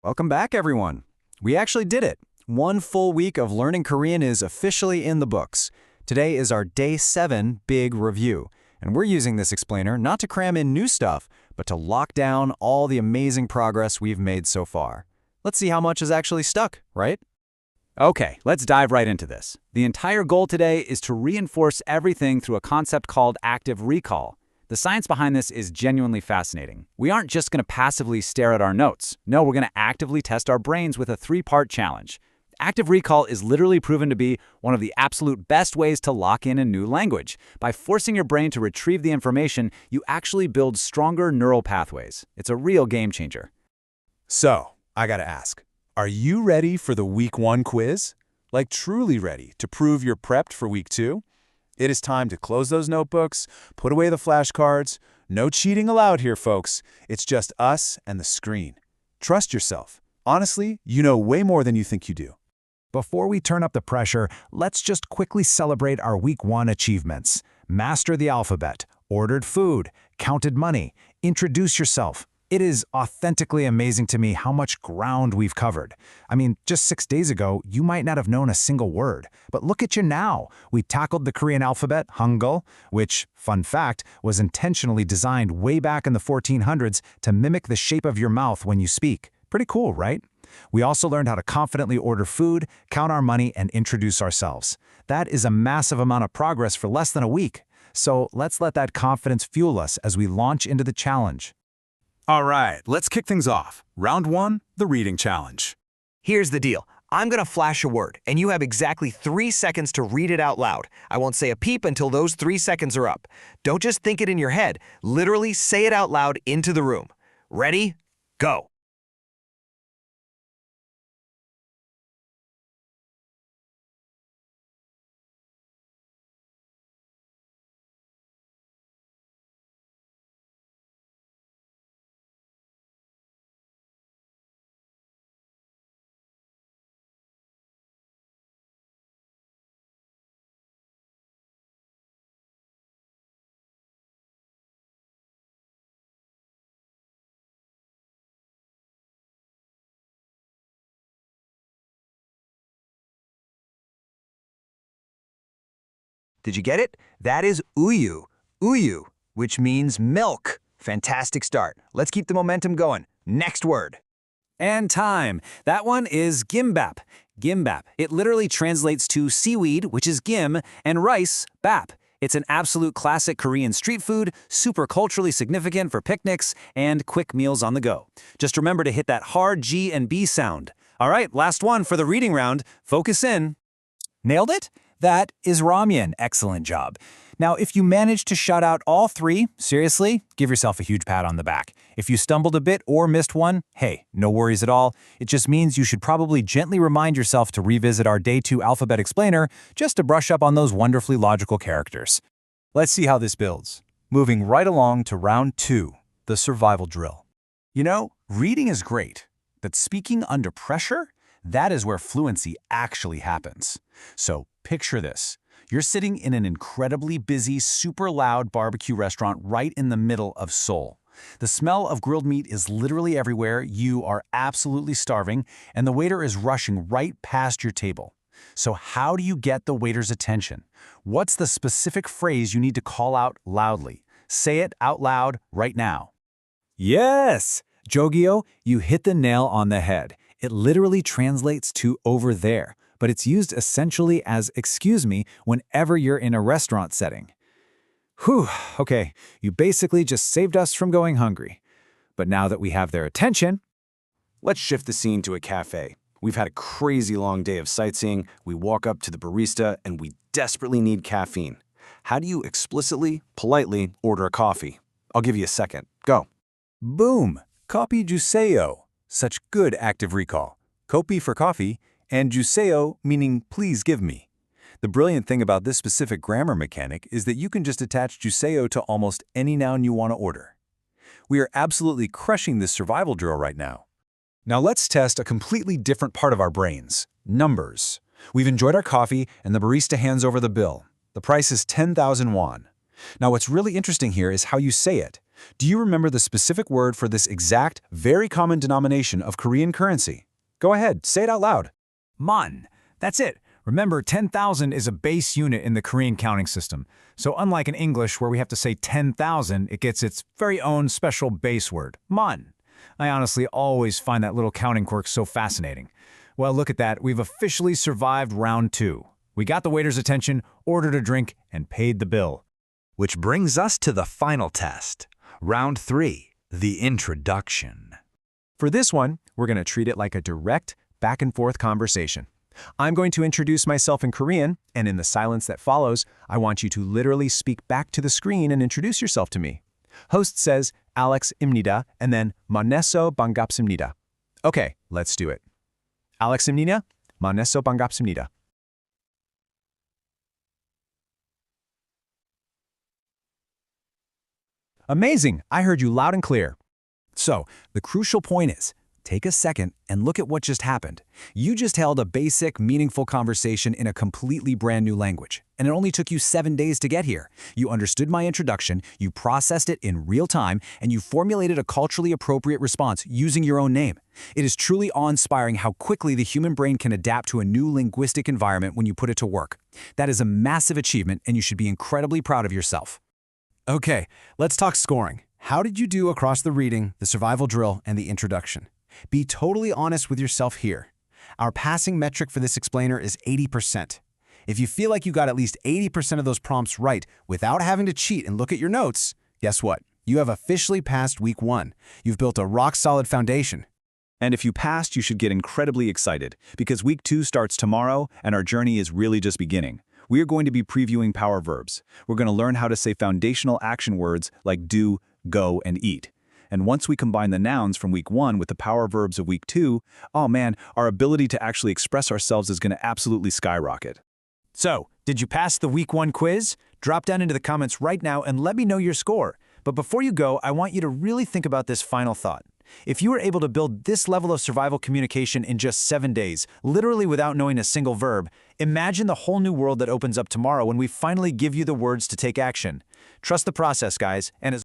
Welcome back, everyone. We actually did it. One full week of learning Korean is officially in the books. Today is our Day 7 big review, and we're using this explainer not to cram in new stuff, but to lock down all the amazing progress we've made so far. Let's see how much is actually stuck, right? Okay, let's dive right into this. The entire goal today is to reinforce everything through a concept called active recall. The science behind this is genuinely fascinating. We aren't just going to passively stare at our notes. No, we're going to actively test our brains with a 3-part challenge. Active recall is literally proven to be one of the absolute best ways to lock in a new language. By forcing your brain to retrieve the information, you actually build stronger neural pathways. It's a real game changer. So, I gotta ask, are you ready for the Week 1 quiz? Like truly ready to prove you're prepped for Week 2? It is time to close those notebooks, put away the flashcards. No cheating allowed here, folks. It's just us and the screen. Trust yourself. Honestly, you know way more than you think you do. Before we turn up the pressure, let's just quickly celebrate our Week 1 achievements. Master the alphabet, ordered food, counted money, introduce yourself. It is authentically amazing to me how much ground we've covered. I mean, just 6 days ago, you might not have known a single word. But look at you now. We tackled the Korean alphabet, Hangul, which, fun fact, was intentionally designed way back in the 1400s to mimic the shape of your mouth when you speak. Pretty cool, right? We also learned how to confidently order food, count our money, and introduce ourselves. That is a massive amount of progress for less than a week. So let's let that confidence fuel us as we launch into the challenge. All right, let's kick things off. Round 1, the reading challenge. Here's the deal. I'm going to flash a word, and you have exactly 3 seconds to read it out loud. I won't say a peep until those 3 seconds are up. Don't just think it in your head. Literally say it out loud into the room. Ready? Go. Did you get it? That is uyu. Uyu, which means milk. Fantastic start. Let's keep the momentum going. Next word. And time. That one is gimbap. Gimbap. It literally translates to seaweed, which is gim, and rice, bap. It's an absolute classic Korean street food, super culturally significant for picnics and quick meals on the go. Just remember to hit that hard G and B sound. All right, last one for the reading round. Focus in. Nailed it? That is ramyeon. Excellent job. Now, if you managed to shout out all 3, seriously, give yourself a huge pat on the back. If you stumbled a bit or missed one, hey, no worries at all. It just means you should probably gently remind yourself to revisit our Day 2 alphabet explainer just to brush up on those wonderfully logical characters. Let's see how this builds. Moving right along to round 2, the survival drill. You know, reading is great, but speaking under pressure? That is where fluency actually happens. So picture this. You're sitting in an incredibly busy, super loud barbecue restaurant right in the middle of Seoul. The smell of grilled meat is literally everywhere, you are absolutely starving, and the waiter is rushing right past your table. So how do you get the waiter's attention? What's the specific phrase you need to call out loudly? Say it out loud right now. Yes! Jogyo, you hit the nail on the head. It literally translates to over there, but it's used essentially as excuse me whenever you're in a restaurant setting. Whew, okay, you basically just saved us from going hungry. But now that we have their attention, Let's shift the scene to a cafe. We've had a crazy long day of sightseeing, we walk up to the barista, and we desperately need caffeine. How do you explicitly, politely order a coffee? I'll give you a second. Go. Boom! Copy juseyo. Such good active recall. Kopi for coffee, and juseyo meaning please give me. The brilliant thing about this specific grammar mechanic is that you can just attach juseyo to almost any noun you want to order. We are absolutely crushing this survival drill right now. Now let's test a completely different part of our brains, numbers. We've enjoyed our coffee and the barista hands over the bill. The price is 10,000 won. Now, what's really interesting here is how you say it. Do you remember the specific word for this exact, very common denomination of Korean currency? Go ahead, say it out loud. Mon. That's it. Remember, 10,000 is a base unit in the Korean counting system. So unlike in English where we have to say 10,000, it gets its very own special base word, mon. I honestly always find that little counting quirk so fascinating. Well, look at that. We've officially survived round 2. We got the waiter's attention, ordered a drink, and paid the bill. Which brings us to the final test. Round 3, the introduction. For this one, we're going to treat it like a direct, back-and-forth conversation. I'm going to introduce myself in Korean, and in the silence that follows, I want you to literally speak back to the screen and introduce yourself to me. Host says, Alex입니다, and then 만나서 반갑습니다. Okay, let's do it. Alex입니다, 만나서 반갑습니다. Amazing! I heard you loud and clear. So, the crucial point is, take a second and look at what just happened. You just held a basic, meaningful conversation in a completely brand new language, and it only took you 7 days to get here. You understood my introduction, you processed it in real time, and you formulated a culturally appropriate response using your own name. It is truly awe-inspiring how quickly the human brain can adapt to a new linguistic environment when you put it to work. That is a massive achievement, and you should be incredibly proud of yourself. Okay, let's talk scoring. How did you do across the reading, the survival drill, and the introduction? Be totally honest with yourself here. Our passing metric for this explainer is 80%. If you feel like you got at least 80% of those prompts right without having to cheat and look at your notes, guess what? You have officially passed week 1. You've built a rock-solid foundation. And if you passed, you should get incredibly excited, because week 2 starts tomorrow, and our journey is really just beginning. We are going to be previewing power verbs. We're going to learn how to say foundational action words like do, go, and eat. And once we combine the nouns from week 1 with the power verbs of week 2, oh man, our ability to actually express ourselves is going to absolutely skyrocket. So, did you pass the week 1 quiz? Drop down into the comments right now and let me know your score. But before you go, I want you to really think about this final thought. If you were able to build this level of survival communication in just 7 days, literally without knowing a single verb, imagine the whole new world that opens up tomorrow when we finally give you the words to take action. Trust the process, guys, and as